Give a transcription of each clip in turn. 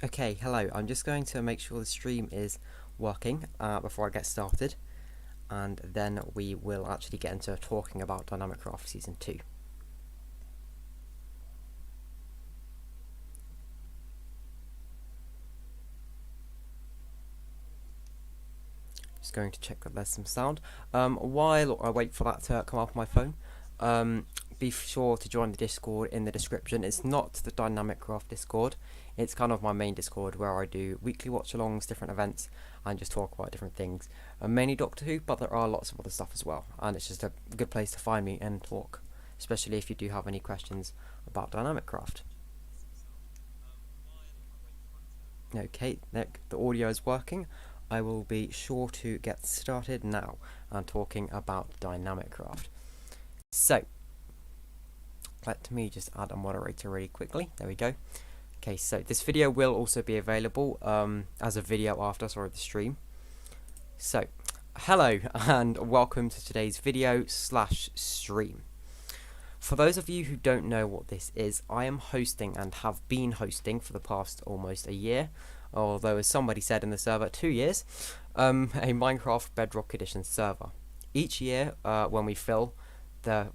Okay, hello. I'm just going to make sure the stream is working before I get started, and then we will actually get into talking about Dynamic Craft Season 2. Just going to check that there's some sound. While I wait for that to come up on my phone, be sure to join the Discord in the description. It's not the Dynamic Craft Discord. It's kind of my main Discord where I do weekly watch-alongs, different events, and just talk about different things. Mainly Doctor Who, but there are lots of other stuff as well. And it's just a good place to find me and talk, especially if you do have any questions about Dynamic Craft. Okay, the audio is working. I will be sure to get started now and talking about Dynamic Craft. So, let me just add a moderator really quickly. There we go. Okay, so this video will also be available as a video after the stream. So, hello and welcome to today's video / stream. For those of you who don't know what this is, I am hosting and have been hosting for the past almost a year, although as somebody said in the server, 2 years, a Minecraft Bedrock Edition server. Each year when we fill, the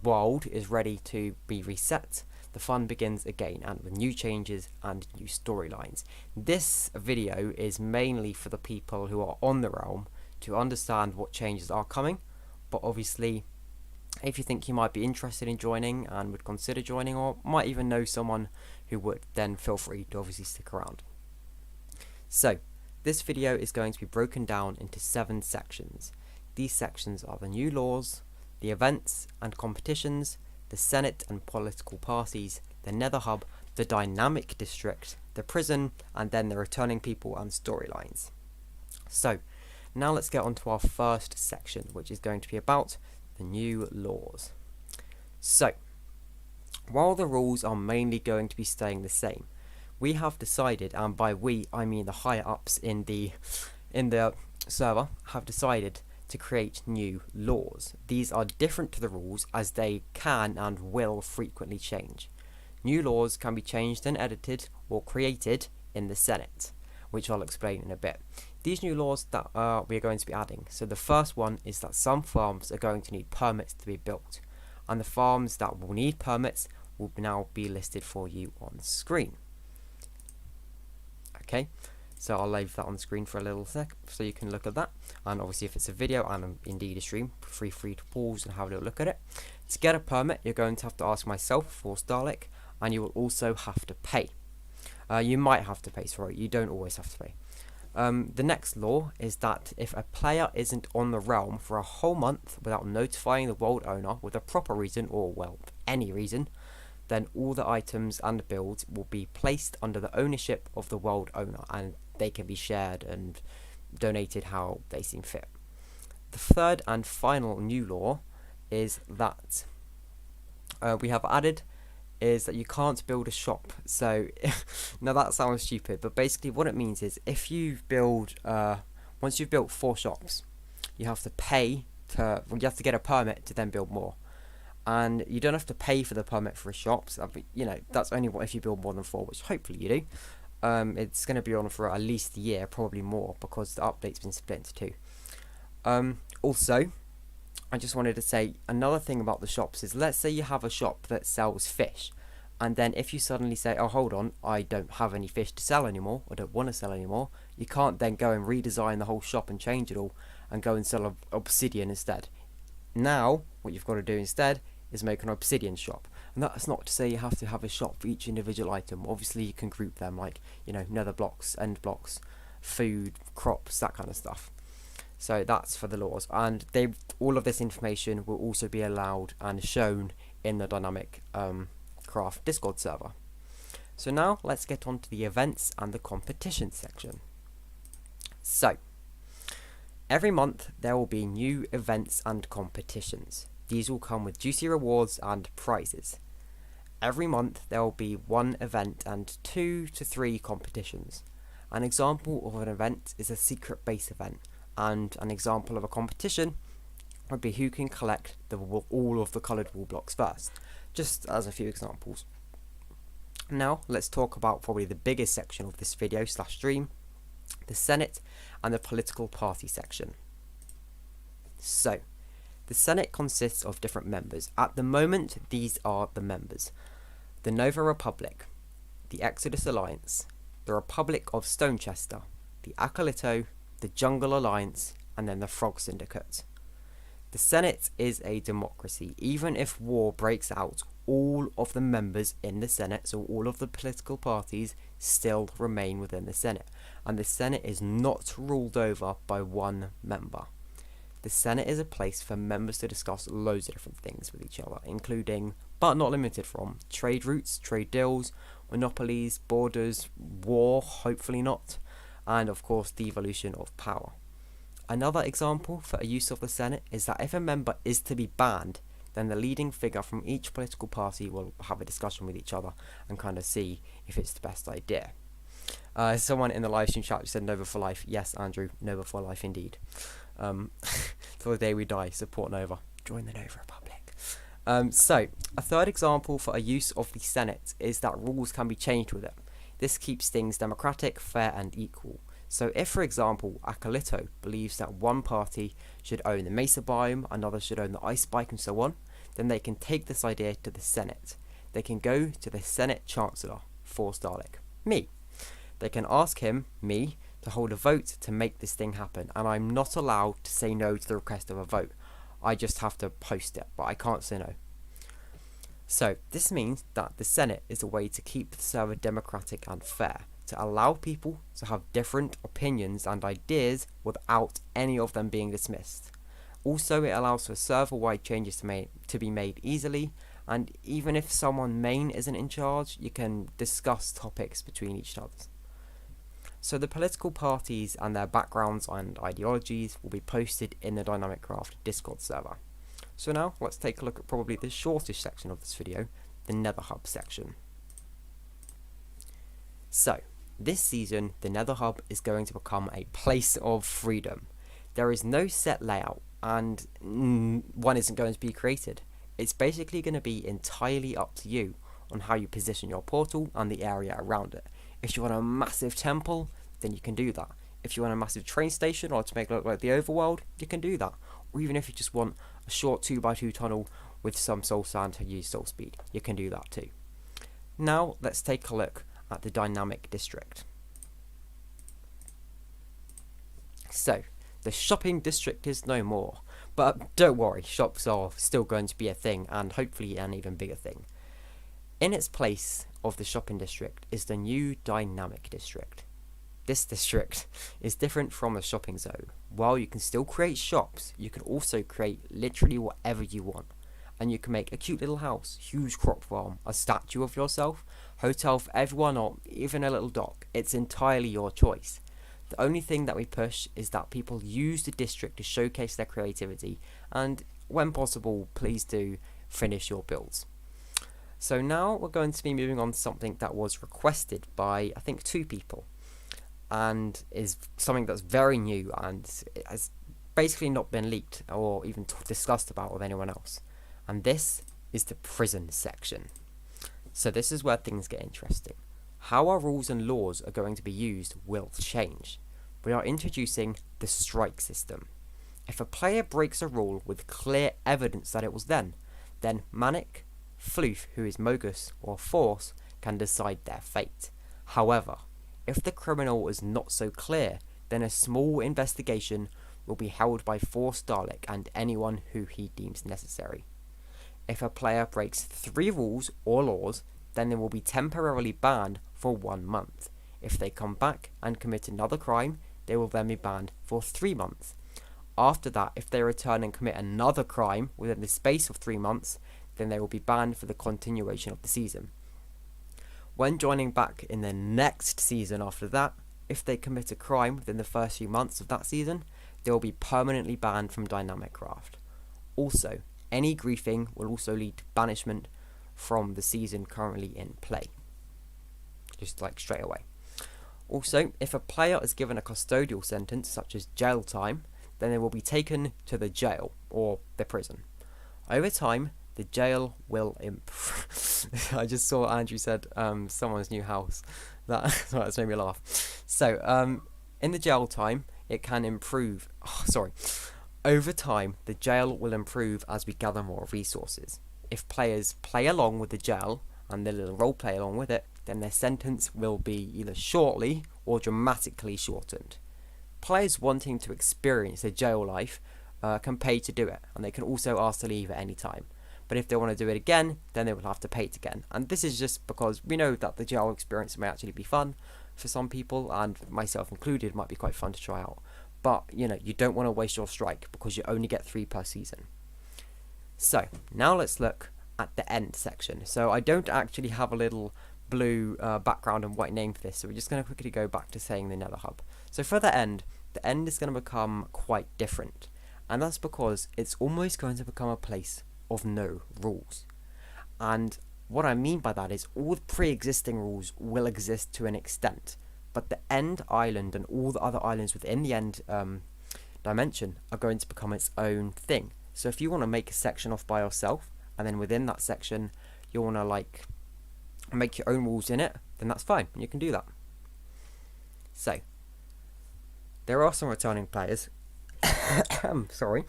world is ready to be reset, the fun begins again, and with new changes and new storylines. This video is mainly for the people who are on the realm to understand what changes are coming, but obviously if you think you might be interested in joining and would consider joining, or might even know someone who would, then feel free to obviously stick around. So this video is going to be broken down into 7 sections. These sections are the new laws, the events and competitions, the Senate and political parties, the Nether Hub, the Dynamic District, the prison, and then the returning people and storylines. So, now let's get on to our first section, which is going to be about the new laws. So, while the rules are mainly going to be staying the same, we have decided, and by we I mean the higher ups in the server, have decided to create new laws. These are different to the rules as they can and will frequently change. New laws can be changed and edited or created in the Senate, which I'll explain in a bit. These new laws that we are going to be adding. So the first one is that some farms are going to need permits to be built, and the farms that will need permits will now be listed for you on screen. Okay. So I'll leave that on the screen for a little sec so you can look at that. And obviously if it's a video and indeed a stream, feel free to pause and have a little look at it. To get a permit, you're going to have to ask myself for Dalek, and you will also have to pay. You might have to pay, sorry, you don't always have to pay. The next law is that if a player isn't on the realm for a whole month without notifying the world owner with a proper reason, or well, any reason, then all the items and builds will be placed under the ownership of the world owner, and they can be shared and donated how they seem fit. The third and final new law is that we have added is that you can't build a shop. So now that sounds stupid, but basically what it means is if you build once you've built 4 shops, you have to pay to, well, you have to get a permit to then build more. And you don't have to pay for the permit for a shop, so, you know, that's only what if you build more than 4, which hopefully you do. It's going to be on for at least a year, probably more, because the update's been split into 2. Also, I just wanted to say another thing about the shops is, let's say you have a shop that sells fish, and then if you suddenly say, oh hold on, I don't have any fish to sell anymore, I don't want to sell anymore, you can't then go and redesign the whole shop and change it all and go and sell obsidian instead. Now what you've got to do instead is make an obsidian shop. And that's not to say you have to have a shop for each individual item. Obviously you can group them, like, you know, nether blocks, end blocks, food, crops, that kind of stuff. So that's for the laws, and all of this information will also be allowed and shown in the Dynamic Craft Discord server. So now let's get on to the events and the competition section. So every month there will be new events and competitions. These will come with juicy rewards and prizes. Every month there will be 1 event and 2 to 3 competitions. An example of an event is a secret base event, and an example of a competition would be who can collect all of the coloured wall blocks first, just as a few examples. Now let's talk about probably the biggest section of this video / stream, the Senate and the political party section. So, the Senate consists of different members. At the moment, these are the members: the Nova Republic, the Exodus Alliance, the Republic of Stonechester, the Acolyto, the Jungle Alliance, and then the Frog Syndicate. The Senate is a democracy. Even if war breaks out, all of the members in the Senate, so all of the political parties, still remain within the Senate, and the Senate is not ruled over by one member. The Senate is a place for members to discuss loads of different things with each other, including, but not limited from, trade routes, trade deals, monopolies, borders, war, hopefully not, and of course the evolution of power. Another example for a use of the Senate is that if a member is to be banned, then the leading figure from each political party will have a discussion with each other and kind of see if it's the best idea. Someone in the live stream chat said Nova for life. Yes, Andrew, Nova for life indeed. Till the day we die, support Nova. Join the Nova Republic. So, a third example for a use of the Senate is that rules can be changed with it. This keeps things democratic, fair and equal. So if, for example, Acolyto believes that one party should own the Mesa biome, another should own the Ice Spike and so on, then they can take this idea to the Senate. They can go to the Senate Chancellor, Force Dalek, me. They can ask him, me, to hold a vote to make this thing happen, and I'm not allowed to say no to the request of a vote. I just have to post it, but I can't say no. So this means that the Senate is a way to keep the server democratic and fair, to allow people to have different opinions and ideas without any of them being dismissed. Also, it allows for server-wide changes to be made easily, and even if someone main isn't in charge, you can discuss topics between each other. So the political parties and their backgrounds and ideologies will be posted in the Dynamic Craft Discord server. So now let's take a look at probably the shortest section of this video, the Nether Hub section. So, this season, the Nether Hub is going to become a place of freedom. There is no set layout, and one isn't going to be created. It's basically going to be entirely up to you on how you position your portal and the area around it. If you want a massive temple, then you can do that. If you want a massive train station or to make it look like the overworld, you can do that. Or even if you just want a short 2x2 tunnel with some soul sand to use soul speed, you can do that too. Now let's take a look at the dynamic district. So, the shopping district is no more, but don't worry, shops are still going to be a thing, and hopefully an even bigger thing. In its place of the shopping district is the new dynamic district. This district is different from the shopping zone. While you can still create shops, you can also create literally whatever you want. And you can make a cute little house, huge crop farm, a statue of yourself, hotel for everyone, or even a little dock. It's entirely your choice. The only thing that we push is that people use the district to showcase their creativity, and when possible, please do finish your builds. So now we're going to be moving on to something that was requested by, I think, 2 people, and is something that's very new and has basically not been leaked or even discussed about with anyone else. And this is the prison section. So this is where things get interesting. How our rules and laws are going to be used will change. We are introducing the strike system. If a player breaks a rule with clear evidence that it was then Manic, Floof, who is Mogus, or Force can decide their fate. However, if the criminal is not so clear, then a small investigation will be held by Force Dalek and anyone who he deems necessary. If a player breaks 3 rules or laws, then they will be temporarily banned for 1 month. If they come back and commit another crime, they will then be banned for 3 months. After that, if they return and commit another crime within the space of 3 months, then they will be banned for the continuation of the season. When joining back in the next season after that, if they commit a crime within the first few months of that season, they will be permanently banned from Dynamic Craft. Also, any griefing will also lead to banishment from the season currently in play. Just like straight away. Also, if a player is given a custodial sentence such as jail time, then they will be taken to the jail or the prison. Over time, the jail will improve. I just saw Andrew said someone's new house. That's made me laugh. So in the jail time, it can improve. Oh, sorry. Over time, the jail will improve as we gather more resources. If players play along with the jail and the little role play along with it, then their sentence will be either shortly or dramatically shortened. Players wanting to experience the jail life can pay to do it, and they can also ask to leave at any time. But if they want to do it again, then they will have to pay it again. And this is just because we know that the jail experience may actually be fun for some people, and myself included, might be quite fun to try out. But, you know, you don't want to waste your strike because you only get 3 per season. So, now let's look at the end section. So, I don't actually have a little blue background and white name for this, so we're just going to quickly go back to saying the Nether Hub. So, for the end is going to become quite different. And that's because it's almost going to become a place of no rules. And what I mean by that is all the pre-existing rules will exist to an extent, but the end island and all the other islands within the end dimension are going to become its own thing. So if you want to make a section off by yourself, and then within that section you want to like make your own rules in it, then that's fine, you can do that. So there are some returning players sorry,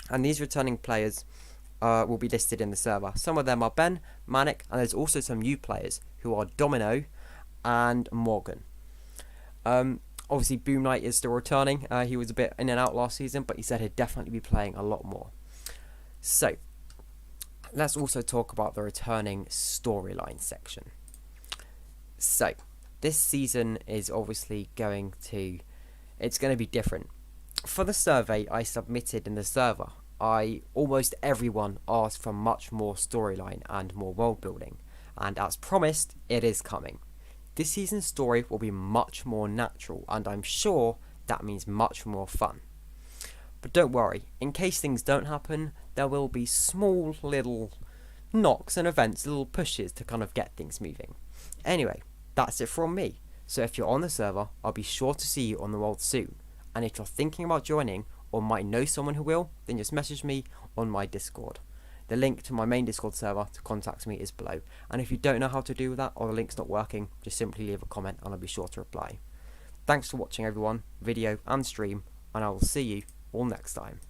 and these returning players will be listed in the server. Some of them are Ben, Manic, and there's also some new players who are Domino and Morgan. Obviously Boom Knight is still returning. He was a bit in and out last season, but he said he'd definitely be playing a lot more. So let's also talk about the returning storyline section. So this season is obviously going to be different. For the survey I submitted in the server, almost everyone asked for much more storyline and more world building, and as promised, it is coming. This season's story will be much more natural, and I'm sure that means much more fun. But don't worry, in case things don't happen, there will be small little knocks and events, little pushes to kind of get things moving. Anyway, that's it from me. So if you're on the server, I'll be sure to see you on the world soon. And if you're thinking about joining, or might know someone who will, then just message me on my Discord. The link to my main Discord server to contact me is below. And if you don't know how to do that, or the link's not working, just simply leave a comment and I'll be sure to reply. Thanks for watching everyone, video and stream, and I will see you all next time.